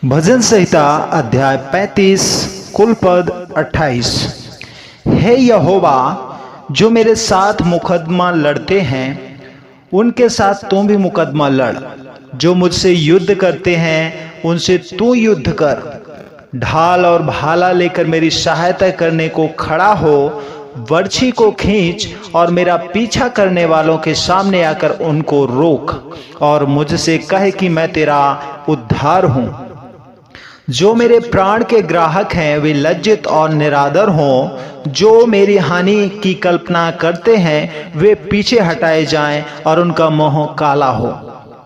भजन संहिता अध्याय 35 कुल पद 28। हे यहोवा, जो मेरे साथ मुकदमा लड़ते हैं उनके साथ तुम भी मुकदमा लड़। जो मुझसे युद्ध करते हैं उनसे तू युद्ध कर। ढाल और भाला लेकर मेरी सहायता करने को खड़ा हो। बर्छी को खींच और मेरा पीछा करने वालों के सामने आकर उनको रोक और मुझसे कहे कि मैं तेरा उद्धार हूं। जो मेरे प्राण के ग्राहक हैं वे लज्जित और निरादर हों। जो मेरी हानि की कल्पना करते हैं वे पीछे हटाए जाएं और उनका मुंह काला हो।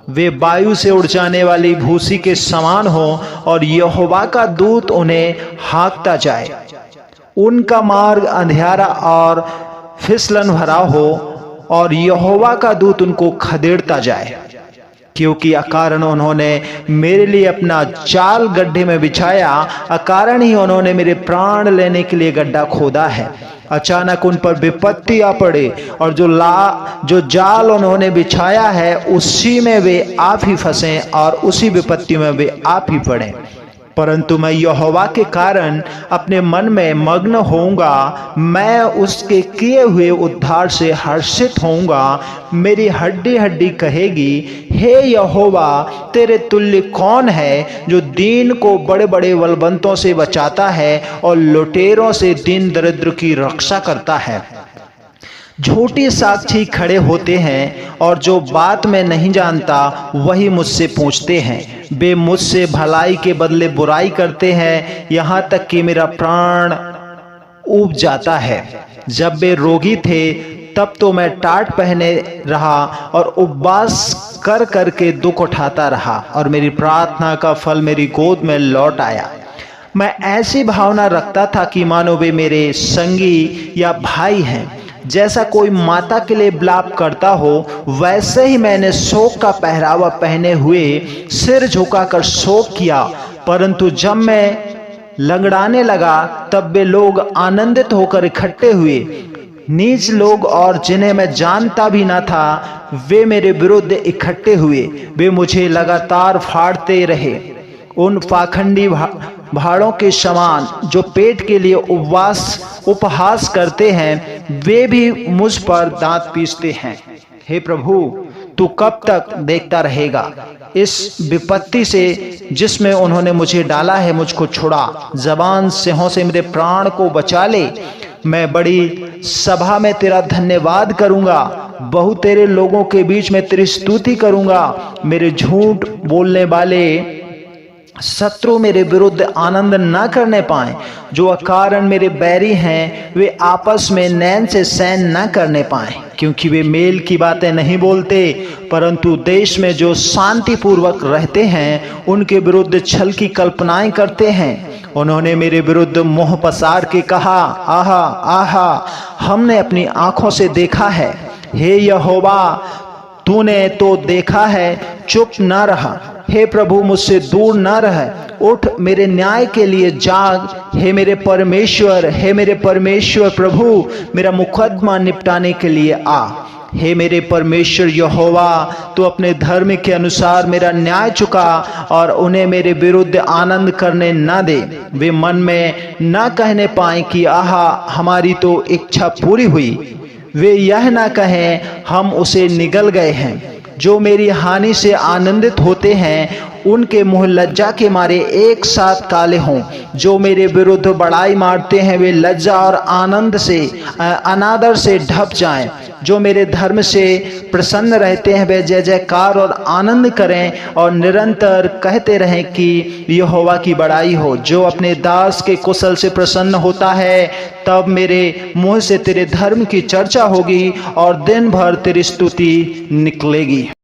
वे वायु से उड़ जाने वाली भूसी के समान हो और यहोवा का दूत उन्हें हाँकता जाए। उनका मार्ग अंधियारा और फिसलन भरा हो और यहोवा का दूत उनको खदेड़ता जाए। क्योंकि अकारण उन्होंने मेरे लिए अपना जाल गड्ढे में बिछाया, अकारण ही उन्होंने मेरे प्राण लेने के लिए गड्ढा खोदा है। अचानक उन पर विपत्ति आ पड़े और जो जाल उन्होंने बिछाया है उसी में वे आप ही फंसे और उसी विपत्ति में वे आप ही पड़े। परंतु मैं यहोवा के कारण अपने मन में मग्न होऊंगा। मैं उसके किए हुए उद्धार से हर्षित होऊंगा। मेरी हड्डी हड्डी कहेगी, हे यहोवा, तेरे तुल्य कौन है जो दीन को बड़े बड़े बलवंतों से बचाता है और लुटेरों से दीन दरिद्र की रक्षा करता है। झूठी साक्षी खड़े होते हैं और जो बात मैं नहीं जानता वही मुझसे पूछते हैं। वे मुझसे भलाई के बदले बुराई करते हैं, यहाँ तक कि मेरा प्राण ऊब जाता है। जब वे रोगी थे तब तो मैं टाट पहने रहा और उपवास कर करके दुख उठाता रहा और मेरी प्रार्थना का फल मेरी गोद में लौट आया। मैं ऐसी भावना रखता था कि मानो वे मेरे संगी या भाई हैं। जैसा कोई माता के लिए विलाप करता हो वैसे ही मैंने शोक का पहरावा पहने हुए सिर झुकाकर शोक किया। परंतु जब मैं लंगड़ाने लगा तब वे लोग आनंदित होकर इकट्ठे हुए। नीच लोग और जिन्हें मैं जानता भी न था वे मेरे विरुद्ध इकट्ठे हुए। वे मुझे लगातार फाड़ते रहे। उन पाखंडी भाड़ों के समान जो पेट के लिए उपहास करते हैं वे भी मुझ पर दांत पीसते हैं। हे प्रभु, तू कब तक देखता रहेगा? इस विपत्ति से जिसमें उन्होंने मुझे डाला है मुझको छुड़ा। जबान सिंहों से मेरे प्राण को बचा ले। मैं बड़ी सभा में तेरा धन्यवाद करूंगा। बहु तेरे लोगों के बीच में तेरी स्तुति करूंगा। मेरे झूठ बोलने वाले शत्रु मेरे विरुद्ध आनंद न करने पाए। जो अकारण मेरे बैरी हैं वे आपस में नैन से सैन न करने पाए, क्योंकि वे मेल की बातें नहीं बोलते। परंतु देश में जो शांति पूर्वक रहते हैं उनके विरुद्ध छल की कल्पनाएं करते हैं। उन्होंने मेरे विरुद्ध मुंह पसार के कहा, आहा आहा, हमने अपनी आंखों से देखा है। हे यहोवा, तूने तो देखा है, चुप न रहा। हे प्रभु, मुझसे दूर न रह। उठ, मेरे न्याय के लिए जाग। हे मेरे परमेश्वर, हे मेरे परमेश्वर प्रभु, मेरा मुकदमा निपटाने के लिए आ। हे मेरे परमेश्वर यहोवा, तू अपने धर्म के अनुसार मेरा न्याय चुका और उन्हें मेरे विरुद्ध आनंद करने न दे। वे मन में न कहने पाए कि आहा, हमारी तो इच्छा पूरी हुई। वे यह न कहें, हम उसे निगल गए हैं। जो मेरी हानि से आनंदित होते हैं उनके मुंह लज्जा के मारे एक साथ काले हों। जो मेरे विरुद्ध बड़ाई मारते हैं वे लज्जा और आनंद से अनादर से ढप जाएं। जो मेरे धर्म से प्रसन्न रहते हैं वे जय जयकार और आनंद करें और निरंतर कहते रहें कि यहोवा की बड़ाई हो। जो अपने दास के कुशल से प्रसन्न होता है तब मेरे मुंह से तेरे धर्म की चर्चा होगी और दिन भर तेरी स्तुति निकलेगी।